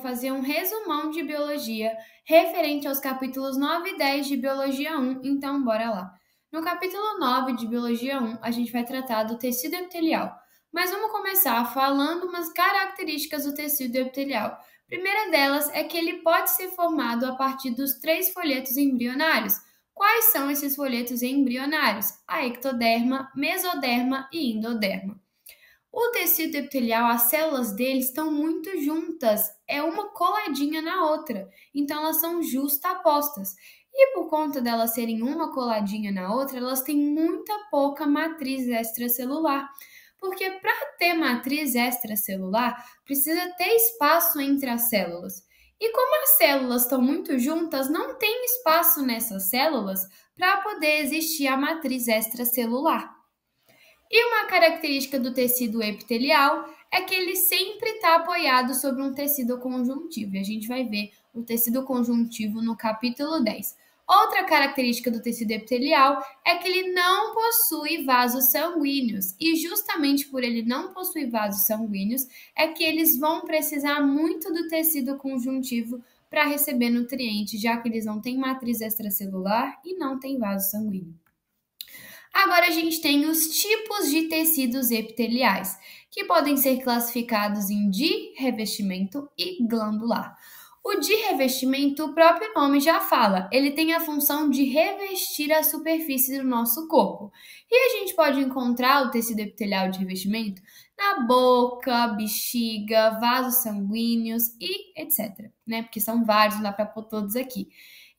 fazer um resumão de biologia referente aos capítulos 9 e 10 de Biologia 1, então bora lá. No capítulo 9 de Biologia 1, a gente vai tratar do tecido epitelial, mas vamos começar falando umas características do tecido epitelial. A primeira delas é que ele pode ser formado a partir dos 3 folhetos embrionários. Quais são esses folhetos embrionários? A ectoderma, mesoderma e endoderma. O tecido epitelial, as células dele estão muito juntas, é uma coladinha na outra, então elas são justapostas. E por conta delas serem uma coladinha na outra, elas têm muita pouca matriz extracelular. Porque para ter matriz extracelular, precisa ter espaço entre as células. E como as células estão muito juntas, não tem espaço nessas células para poder existir a matriz extracelular. E uma característica do tecido epitelial é que ele sempre está apoiado sobre um tecido conjuntivo. E a gente vai ver o tecido conjuntivo no capítulo 10. Outra característica do tecido epitelial é que ele não possui vasos sanguíneos. E justamente por ele não possuir vasos sanguíneos, é que eles vão precisar muito do tecido conjuntivo para receber nutrientes, já que eles não têm matriz extracelular e não têm vaso sanguíneo. Agora a gente tem os tipos de tecidos epiteliais, que podem ser classificados em de revestimento e glandular. O de revestimento, o próprio nome já fala, ele tem a função de revestir a superfície do nosso corpo. E a gente pode encontrar o tecido epitelial de revestimento na boca, bexiga, vasos sanguíneos e etc. Porque são vários, não dá para pôr todos aqui.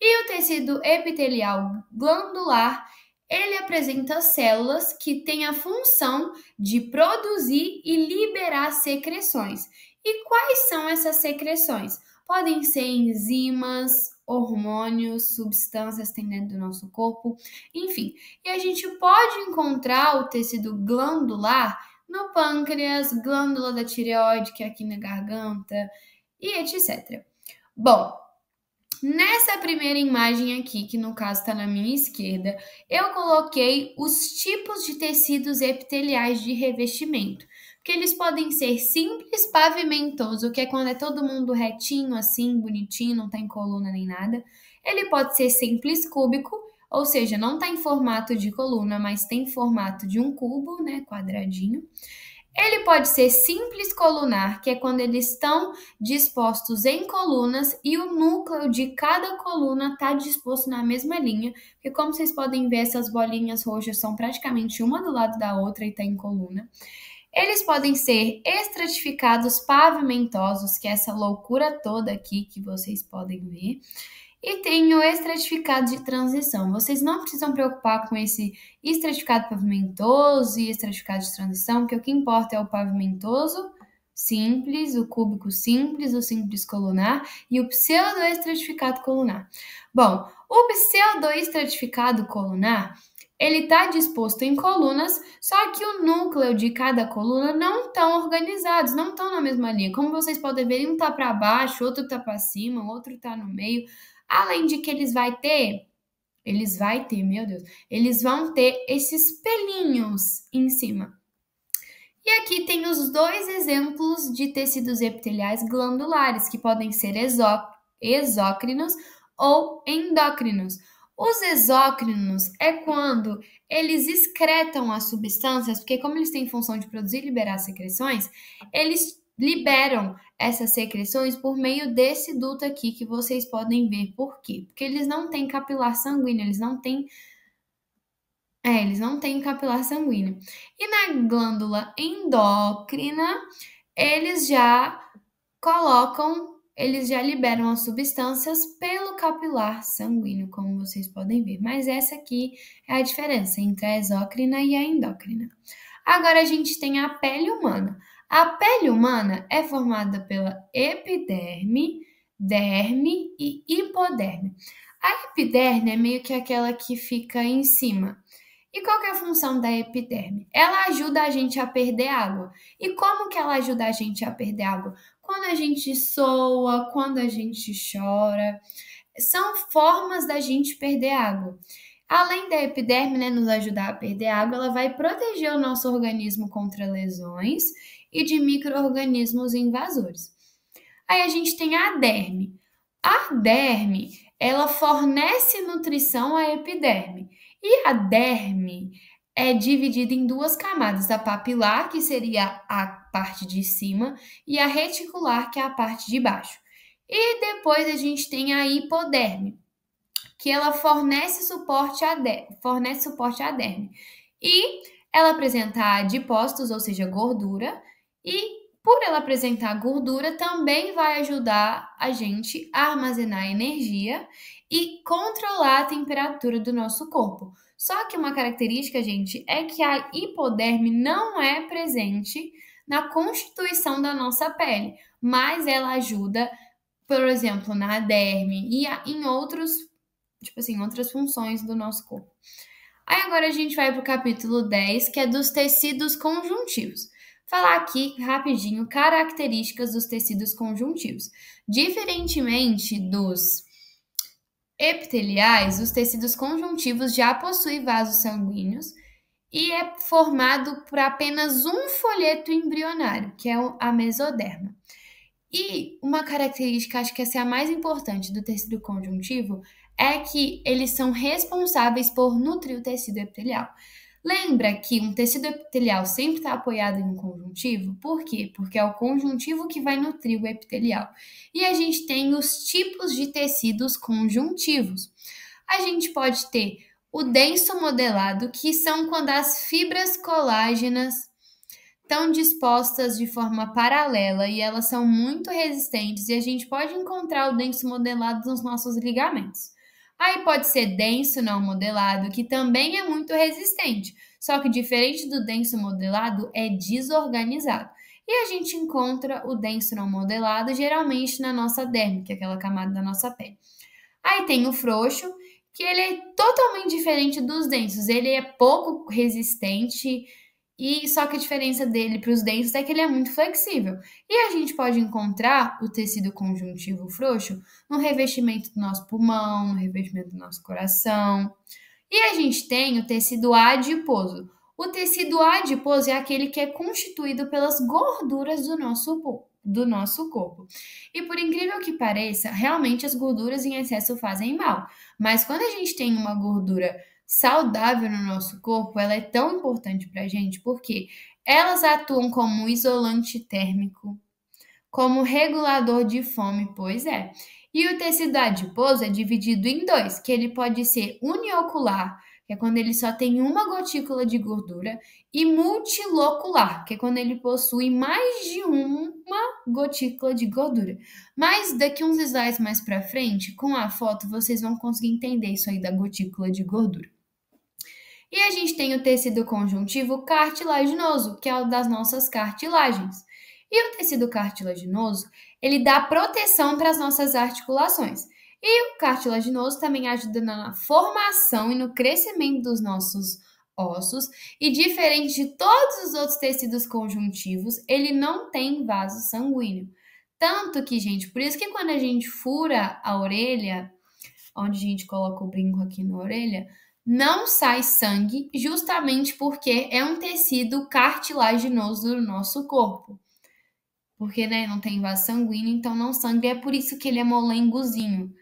E o tecido epitelial glandular, ele apresenta células que têm a função de produzir e liberar secreções. E quais são essas secreções? Podem ser enzimas, hormônios, substâncias que tem dentro do nosso corpo, enfim. E a gente pode encontrar o tecido glandular no pâncreas, glândula da tireoide, que é aqui na garganta, e etc. Bom, nessa primeira imagem aqui, que no caso está na minha esquerda, eu coloquei os tipos de tecidos epiteliais de revestimento. Porque eles podem ser simples, pavimentoso, que é quando é todo mundo retinho, assim, bonitinho, não tem coluna nem nada. Ele pode ser simples cúbico, ou seja, não está em formato de coluna, mas tem formato de um cubo, quadradinho. Ele pode ser simples colunar, que é quando eles estão dispostos em colunas e o núcleo de cada coluna está disposto na mesma linha, porque como vocês podem ver, essas bolinhas roxas são praticamente uma do lado da outra e está em coluna. Eles podem ser estratificados pavimentosos, que é essa loucura toda aqui que vocês podem ver. E tem o estratificado de transição. Vocês não precisam preocupar com esse estratificado pavimentoso e estratificado de transição, porque o que importa é o pavimentoso simples, o cúbico simples, o simples colunar e o pseudoestratificado colunar. Bom, o pseudoestratificado colunar, ele está disposto em colunas, só que o núcleo de cada coluna não estão organizados, não estão na mesma linha. Como vocês podem ver, um está para baixo, outro está para cima, outro está no meio. Além de que eles vão ter esses pelinhos em cima. E aqui tem os 2 exemplos de tecidos epiteliais glandulares, que podem ser exócrinos ou endócrinos. Os exócrinos é quando eles excretam as substâncias, porque como eles têm função de produzir e liberar secreções, eles liberam essas secreções por meio desse duto aqui que vocês podem ver. Por quê? Porque eles não têm capilar sanguíneo, eles não têm capilar sanguíneo. E na glândula endócrina, eles já liberam as substâncias pelo capilar sanguíneo, como vocês podem ver. Mas essa aqui é a diferença entre a exócrina e a endócrina. Agora a gente tem a pele humana. A pele humana é formada pela epiderme, derme e hipoderme. A epiderme é meio que aquela que fica em cima. E qual que é a função da epiderme? Ela ajuda a gente a perder água. E como que ela ajuda a gente a perder água? Quando a gente soa, quando a gente chora. São formas da gente perder água. Além da epiderme, nos ajudar a perder água, ela vai proteger o nosso organismo contra lesões e de micro-organismos invasores. Aí a gente tem a derme. A derme, ela fornece nutrição à epiderme. E a derme é dividida em duas camadas, a papilar, que seria a parte de cima, e a reticular, que é a parte de baixo. E depois a gente tem a hipoderme, que ela fornece suporte à derme. E ela apresenta adipócitos, ou seja, gordura, e por ela apresentar gordura, também vai ajudar a gente a armazenar energia e controlar a temperatura do nosso corpo. Só que uma característica, gente, é que a hipoderme não é presente na constituição da nossa pele, mas ela ajuda, por exemplo, na derme e em outros, tipo assim, outras funções do nosso corpo. Aí agora a gente vai para o capítulo 10, que é dos tecidos conjuntivos. Falar aqui rapidinho características dos tecidos conjuntivos. Diferentemente dos epiteliais, os tecidos conjuntivos já possuem vasos sanguíneos e é formado por apenas um folheto embrionário, que é a mesoderma. E uma característica, acho que essa é a mais importante do tecido conjuntivo, é que eles são responsáveis por nutrir o tecido epitelial. Lembra que um tecido epitelial sempre está apoiado em um conjuntivo? Por quê? Porque é o conjuntivo que vai nutrir o epitelial. E a gente tem os tipos de tecidos conjuntivos. A gente pode ter o denso modelado, que são quando as fibras colágenas estão dispostas de forma paralela e elas são muito resistentes e a gente pode encontrar o denso modelado nos nossos ligamentos. Aí pode ser denso não modelado, que também é muito resistente, só que diferente do denso modelado, é desorganizado. E a gente encontra o denso não modelado geralmente na nossa derme, que é aquela camada da nossa pele. Aí tem o frouxo, que ele é totalmente diferente dos densos, ele é pouco resistente, e só que a diferença dele para os densos é que ele é muito flexível. E a gente pode encontrar o tecido conjuntivo frouxo no revestimento do nosso pulmão, no revestimento do nosso coração. E a gente tem o tecido adiposo. O tecido adiposo é aquele que é constituído pelas gorduras do nosso corpo. E por incrível que pareça, realmente as gorduras em excesso fazem mal. Mas quando a gente tem uma gordura saudável no nosso corpo, ela é tão importante para a gente porque elas atuam como isolante térmico, como regulador de fome, pois é. E o tecido adiposo é dividido em dois, que ele pode ser uniocular, que é quando ele só tem uma gotícula de gordura, e multilocular, que é quando ele possui mais de uma gotícula de gordura. Mas daqui uns slides mais para frente, com a foto, vocês vão conseguir entender isso aí da gotícula de gordura. E a gente tem o tecido conjuntivo cartilaginoso, que é o das nossas cartilagens. E o tecido cartilaginoso, ele dá proteção para as nossas articulações. E o cartilaginoso também ajuda na formação e no crescimento dos nossos ossos. E diferente de todos os outros tecidos conjuntivos, ele não tem vaso sanguíneo. Tanto que, gente, por isso que quando a gente fura a orelha, onde a gente coloca o brinco aqui na orelha, não sai sangue, justamente porque é um tecido cartilaginoso do nosso corpo. Porque, né, não tem vaso sanguíneo, então não sangra, e é por isso que ele é molengozinho.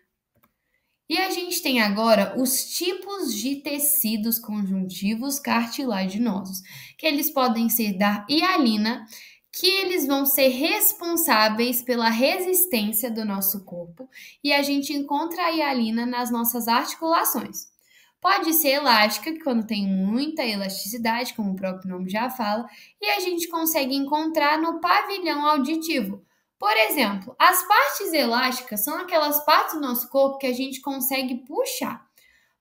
E a gente tem agora os tipos de tecidos conjuntivos cartilaginosos, que eles podem ser da hialina, que eles vão ser responsáveis pela resistência do nosso corpo, e a gente encontra a hialina nas nossas articulações. Pode ser elástica, que quando tem muita elasticidade, como o próprio nome já fala, e a gente consegue encontrar no pavilhão auditivo. Por exemplo, as partes elásticas são aquelas partes do nosso corpo que a gente consegue puxar.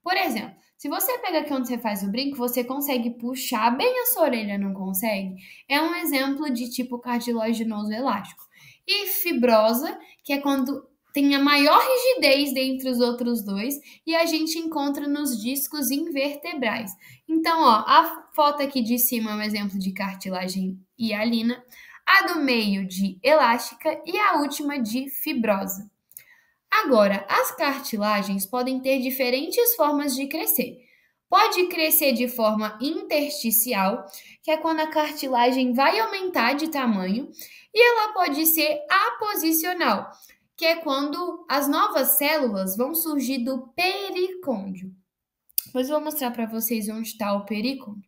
Por exemplo, se você pega aqui onde você faz o brinco, você consegue puxar bem a sua orelha, não consegue? É um exemplo de tipo cartilaginoso elástico. E fibrosa, que é quando tem a maior rigidez dentre os outros dois e a gente encontra nos discos invertebrais. Então, ó, a foto aqui de cima é um exemplo de cartilagem hialina, a do meio de elástica e a última de fibrosa. Agora, as cartilagens podem ter diferentes formas de crescer. Pode crescer de forma intersticial, que é quando a cartilagem vai aumentar de tamanho, e ela pode ser aposicional, que é quando as novas células vão surgir do pericôndio. Depois eu vou mostrar para vocês onde está o pericôndio.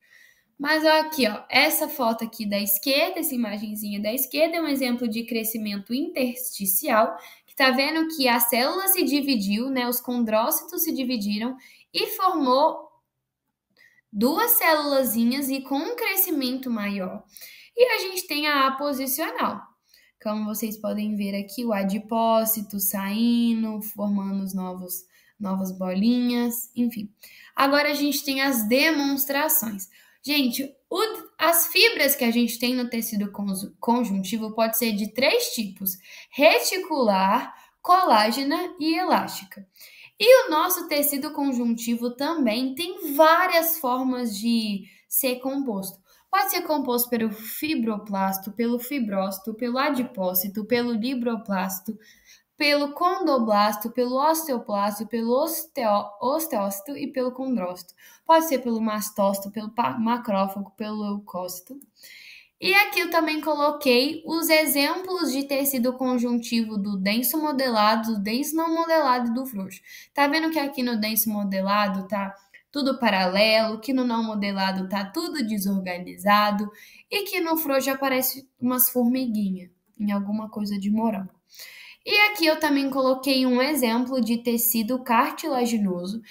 Mas aqui, ó, essa foto aqui da esquerda, essa imagenzinha da esquerda é um exemplo de crescimento intersticial, que tá vendo que a célula se dividiu, né? Os condrócitos se dividiram e formou duas célulazinhas e com um crescimento maior. E a gente tem a aposicional. Como vocês podem ver aqui, o adipócito saindo, formando os novas bolinhas, enfim. Agora a gente tem as demonstrações. Gente, as fibras que a gente tem no tecido conjuntivo pode ser de 3 tipos: reticular, colágena e elástica. E o nosso tecido conjuntivo também tem várias formas de ser composto. Pode ser composto pelo fibroplasto, pelo fibrócito, pelo adipócito, pelo libroblasto, pelo condoblasto, pelo osteoplasto, pelo osteócito e pelo condrócito. Pode ser pelo mastócito, pelo macrófago, pelo leucócito. E aqui eu também coloquei os exemplos de tecido conjuntivo do denso modelado, do denso não modelado e do frouxo. Tá vendo que aqui no denso modelado tá tudo paralelo, que no não modelado tá tudo desorganizado e que no frouxo aparece umas formiguinhas em alguma coisa de morango. E aqui eu também coloquei um exemplo de tecido cartilaginoso.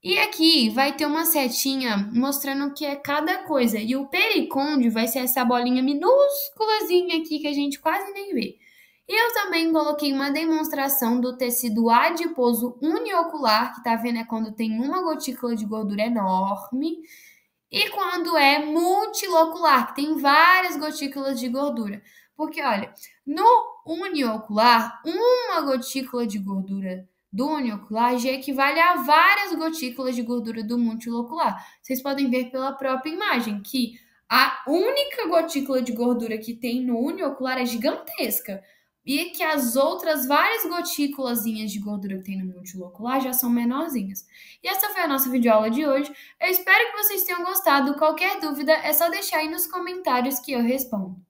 E aqui vai ter uma setinha mostrando o que é cada coisa. E o pericôndio vai ser essa bolinha minúsculazinha aqui que a gente quase nem vê. E eu também coloquei uma demonstração do tecido adiposo uniocular, que tá vendo é quando tem uma gotícula de gordura enorme. E quando é multilocular, que tem várias gotículas de gordura. Porque, olha, no uniocular, uma gotícula de gordura do uniocular já equivale a várias gotículas de gordura do multilocular. Vocês podem ver pela própria imagem que a única gotícula de gordura que tem no uniocular é gigantesca e que as outras várias gotículazinhas de gordura que tem no multilocular já são menorzinhas. E essa foi a nossa videoaula de hoje. Eu espero que vocês tenham gostado. Qualquer dúvida é só deixar aí nos comentários que eu respondo.